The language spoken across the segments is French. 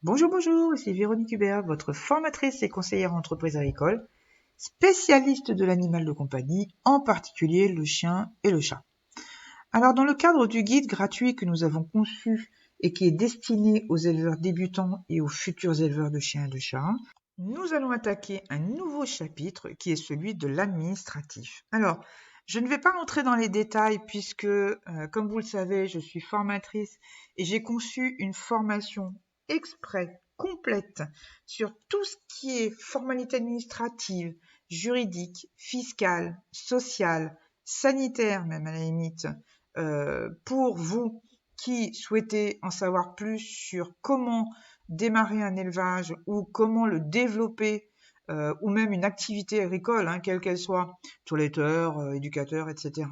Bonjour, bonjour, ici Véronique Hubert, votre formatrice et conseillère en entreprise agricole, spécialiste de l'animal de compagnie, en particulier le chien et le chat. Alors, dans le cadre du guide gratuit que nous avons conçu et qui est destiné aux éleveurs débutants et aux futurs éleveurs de chiens et de chats, nous allons attaquer un nouveau chapitre qui est celui de l'administratif. Alors, je ne vais pas rentrer dans les détails puisque, comme vous le savez, je suis formatrice et j'ai conçu une formation exprès, complète, sur tout ce qui est formalité administrative, juridique, fiscale, sociale, sanitaire même à la limite, pour vous qui souhaitez en savoir plus sur comment démarrer un élevage ou comment le développer, ou même une activité agricole, quelle qu'elle soit, toiletteur, éducateur, etc.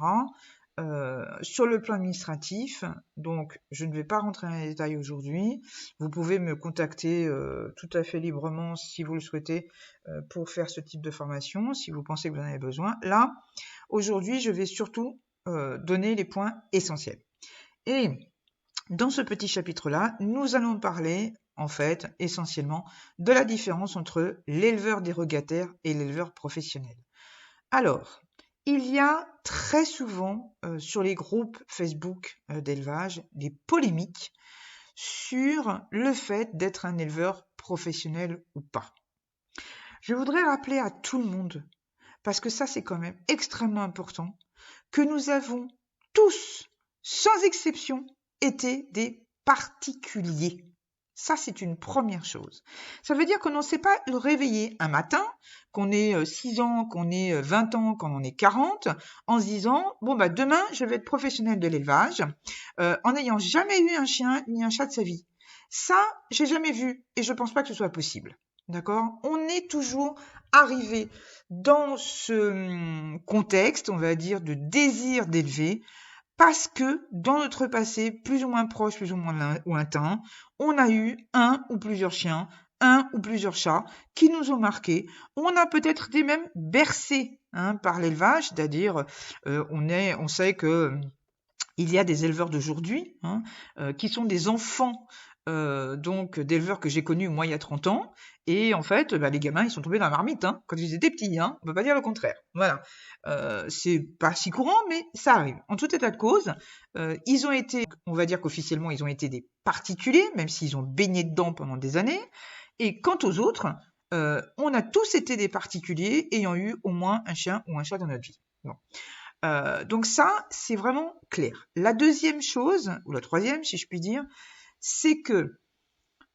Sur le plan administratif, donc je ne vais pas rentrer dans les détails aujourd'hui. Vous pouvez me contacter tout à fait librement si vous le souhaitez pour faire ce type de formation, si vous pensez que vous en avez besoin. Là, aujourd'hui, je vais surtout donner les points essentiels. Et dans ce petit chapitre-là, nous allons parler, en fait, essentiellement, de la différence entre l'éleveur dérogataire et l'éleveur professionnel. Alors, il y a très souvent sur les groupes Facebook d'élevage des polémiques sur le fait d'être un éleveur professionnel ou pas. Je voudrais rappeler à tout le monde, parce que ça c'est quand même extrêmement important, que nous avons tous, sans exception, été des particuliers. Ça, c'est une première chose. Ça veut dire qu'on ne s'est pas réveillé un matin, qu'on ait 6 ans, qu'on ait 20 ans, qu'on en ait 40, en se disant, bon, bah, demain, je vais être professionnel de l'élevage, en n'ayant jamais eu un chien ni un chat de sa vie. Ça, j'ai jamais vu et je pense pas que ce soit possible. D'accord? On est toujours arrivé dans ce contexte, on va dire, de désir d'élever, parce que dans notre passé, plus ou moins proche, plus ou moins lointain, on a eu un ou plusieurs chiens, un ou plusieurs chats qui nous ont marqués. On a peut-être été même bercés par l'élevage, c'est-à-dire on sait que il y a des éleveurs d'aujourd'hui qui sont des enfants donc d'éleveurs que j'ai connus moi il y a 30 ans, et en fait les gamins ils sont tombés dans la marmite quand ils étaient petits, on peut pas dire le contraire. Voilà, c'est pas si courant mais ça arrive. En tout état de cause, ils ont été, on va dire qu'officiellement ils ont été des particuliers, même s'ils ont baigné dedans pendant des années, et quant aux autres, on a tous été des particuliers ayant eu au moins un chien ou un chat dans notre vie. Bon. Donc ça, c'est vraiment clair. La deuxième chose, ou la troisième si je puis dire, c'est que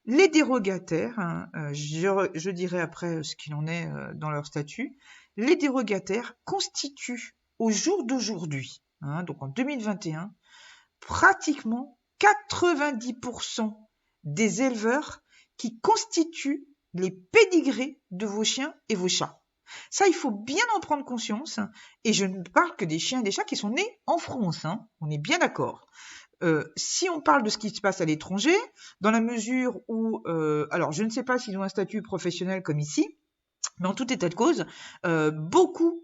les dérogataires, je dirai après ce qu'il en est dans leur statut, les dérogataires constituent au jour d'aujourd'hui, donc en 2021, pratiquement 90% des éleveurs qui constituent les pédigrés de vos chiens et vos chats. Ça, il faut bien en prendre conscience, et je ne parle que des chiens et des chats qui sont nés en France, on est bien d'accord. Si on parle de ce qui se passe à l'étranger, dans la mesure où, alors je ne sais pas s'ils ont un statut professionnel comme ici, mais en tout état de cause, beaucoup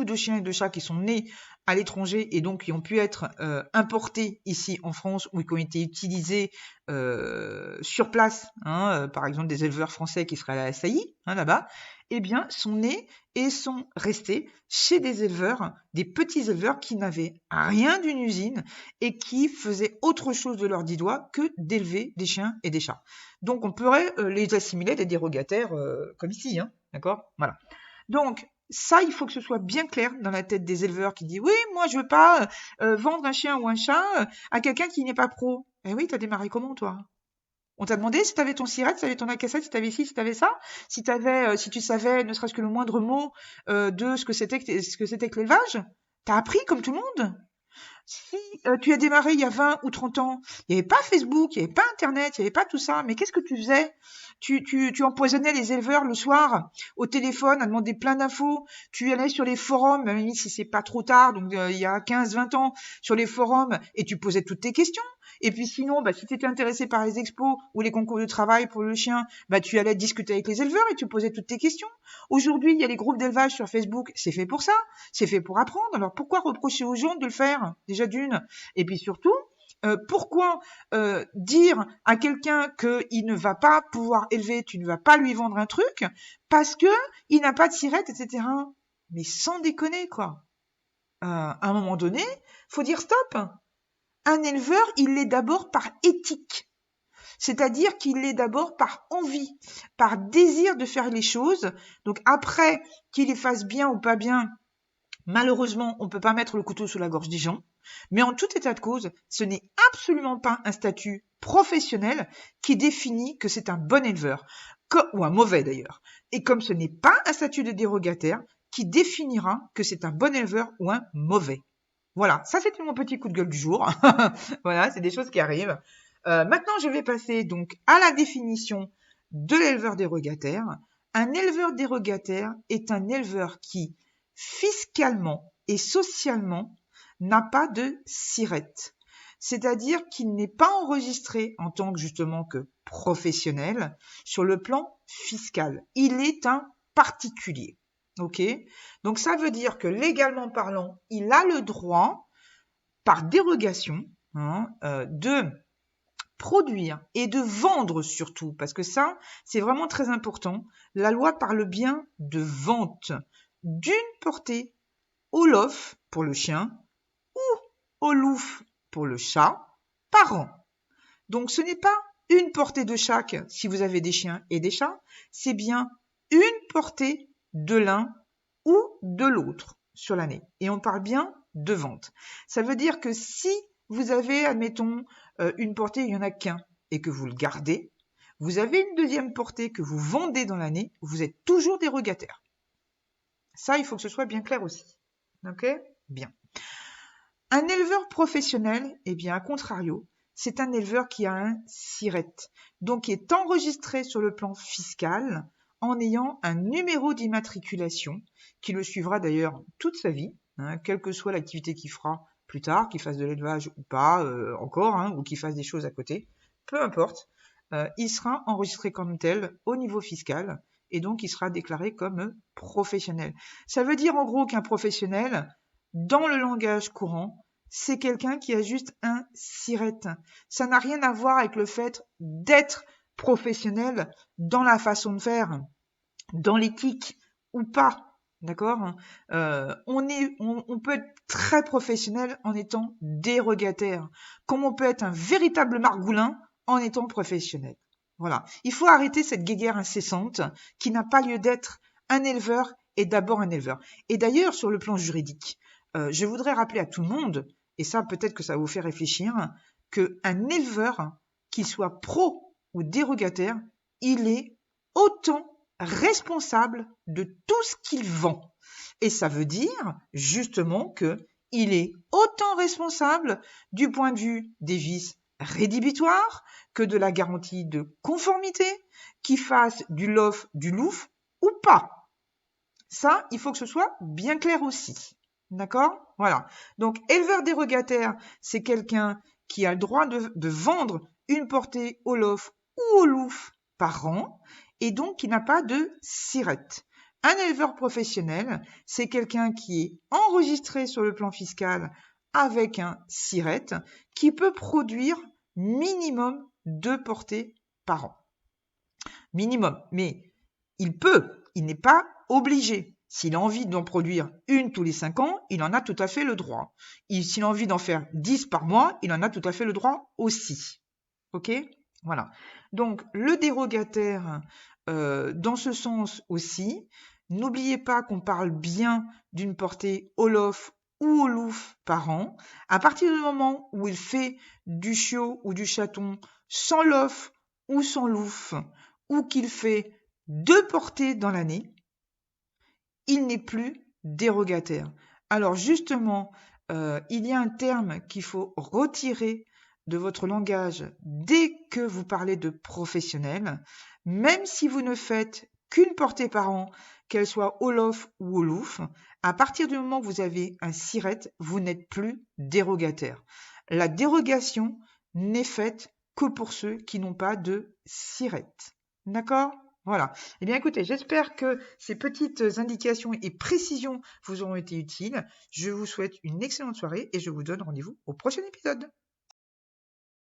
de chiens et de chats qui sont nés à l'étranger et donc qui ont pu être importés ici en France ou qui ont été utilisés sur place, par exemple des éleveurs français qui seraient à la SAI, là-bas, eh bien, sont nés et sont restés chez des éleveurs, des petits éleveurs qui n'avaient rien d'une usine et qui faisaient autre chose de leurs 10 doigts que d'élever des chiens et des chats. Donc, on pourrait les assimiler des dérogataires comme ici, d'accord? Voilà. Donc, ça, il faut que ce soit bien clair dans la tête des éleveurs qui disent « Oui, moi, je veux pas vendre un chien ou un chat à quelqu'un qui n'est pas pro. » Eh oui, t'as démarré comment, toi? On t'a demandé si t'avais ton siret, si t'avais ton cassette, si t'avais ci, si t'avais ça, si tu savais ne serait-ce que le moindre mot de ce que c'était que l'élevage. T'as appris comme tout le monde. Si tu as démarré il y a 20 ou 30 ans, il n'y avait pas Facebook, il n'y avait pas Internet, il n'y avait pas tout ça, mais qu'est-ce que tu faisais? Tu empoisonnais les éleveurs le soir au téléphone à demander plein d'infos, tu allais sur les forums, même si c'est pas trop tard, donc il y a 15-20 ans, sur les forums, et tu posais toutes tes questions. Et puis sinon, si tu étais intéressé par les expos ou les concours de travail pour le chien, tu allais discuter avec les éleveurs et tu posais toutes tes questions. Aujourd'hui, il y a les groupes d'élevage sur Facebook, c'est fait pour ça, c'est fait pour apprendre. Alors pourquoi reprocher aux gens de le faire, déjà d'une? Et puis surtout, Pourquoi dire à quelqu'un qu'il ne va pas pouvoir élever, tu ne vas pas lui vendre un truc parce que il n'a pas de sirette, etc. Mais sans déconner, quoi. À un moment donné, faut dire stop. Un éleveur, il l'est d'abord par éthique. C'est-à-dire qu'il l'est d'abord par envie, par désir de faire les choses. Donc après, qu'il les fasse bien ou pas bien, malheureusement, on ne peut pas mettre le couteau sous la gorge des gens. Mais en tout état de cause, ce n'est absolument pas un statut professionnel qui définit que c'est un bon éleveur, ou un mauvais d'ailleurs. Et comme ce n'est pas un statut de dérogataire qui définira que c'est un bon éleveur ou un mauvais. Voilà, ça c'était mon petit coup de gueule du jour. Voilà, c'est des choses qui arrivent. Maintenant, je vais passer donc à la définition de l'éleveur dérogataire. Un éleveur dérogataire est un éleveur qui, fiscalement et socialement, n'a pas de sirette. C'est-à-dire qu'il n'est pas enregistré en tant que justement que professionnel sur le plan fiscal. Il est un particulier. Ok? Donc ça veut dire que légalement parlant, il a le droit, par dérogation, de produire et de vendre surtout, parce que ça, c'est vraiment très important. La loi parle bien de vente d'une portée au lof pour le chien ou au louf pour le chat par an. Donc ce n'est pas une portée de chaque si vous avez des chiens et des chats, c'est bien une portée de l'un ou de l'autre sur l'année. Et on parle bien de vente. Ça veut dire que si vous avez, admettons, une portée, il n'y en a qu'un, et que vous le gardez, vous avez une deuxième portée que vous vendez dans l'année, vous êtes toujours dérogataire. Ça, il faut que ce soit bien clair aussi. Ok? Bien. Un éleveur professionnel, eh bien, à contrario, c'est un éleveur qui a un SIRET, donc qui est enregistré sur le plan fiscal en ayant un numéro d'immatriculation qui le suivra d'ailleurs toute sa vie, quelle que soit l'activité qu'il fera plus tard, qu'il fasse de l'élevage ou pas encore, ou qu'il fasse des choses à côté, peu importe, il sera enregistré comme tel au niveau fiscal et donc il sera déclaré comme professionnel. Ça veut dire en gros qu'un professionnel, dans le langage courant, c'est quelqu'un qui a juste un SIRET. Ça n'a rien à voir avec le fait d'être professionnel dans la façon de faire, dans l'éthique ou pas. D'accord? On peut être très professionnel en étant dérogataire, comme on peut être un véritable margoulin en étant professionnel. Voilà. Il faut arrêter cette guéguerre incessante qui n'a pas lieu d'être. Un éleveur est d'abord un éleveur. Et d'ailleurs, sur le plan juridique, je voudrais rappeler à tout le monde, et ça peut-être que ça va vous faire réfléchir, qu'un éleveur, qu'il soit pro ou dérogataire, il est autant responsable de tout ce qu'il vend. Et ça veut dire justement qu'il est autant responsable du point de vue des vices rédhibitoires que de la garantie de conformité, qu'il fasse du lof, du louf ou pas. Ça, il faut que ce soit bien clair aussi. D'accord? Voilà. Donc, éleveur dérogataire, c'est quelqu'un qui a le droit de vendre une portée au lof ou au louf par an et donc qui n'a pas de SIRET. Un éleveur professionnel, c'est quelqu'un qui est enregistré sur le plan fiscal avec un SIRET qui peut produire minimum 2 portées par an. Minimum. Mais il peut, il n'est pas obligé. S'il a envie d'en produire une tous les 5 ans, il en a tout à fait le droit. S'il a envie d'en faire 10 par mois, il en a tout à fait le droit aussi. Ok? Voilà. Donc, le dérogataire, dans ce sens aussi, n'oubliez pas qu'on parle bien d'une portée au lof ou au louf par an. À partir du moment où il fait du chiot ou du chaton sans lof ou sans louf, ou qu'il fait 2 portées dans l'année, il n'est plus dérogataire. Alors justement, il y a un terme qu'il faut retirer de votre langage dès que vous parlez de professionnel, même si vous ne faites qu'une portée par an, qu'elle soit au lof ou au louf, à partir du moment où vous avez un SIRET, vous n'êtes plus dérogataire. La dérogation n'est faite que pour ceux qui n'ont pas de SIRET. D'accord ? Voilà. Eh bien, écoutez, j'espère que ces petites indications et précisions vous auront été utiles. Je vous souhaite une excellente soirée et je vous donne rendez-vous au prochain épisode.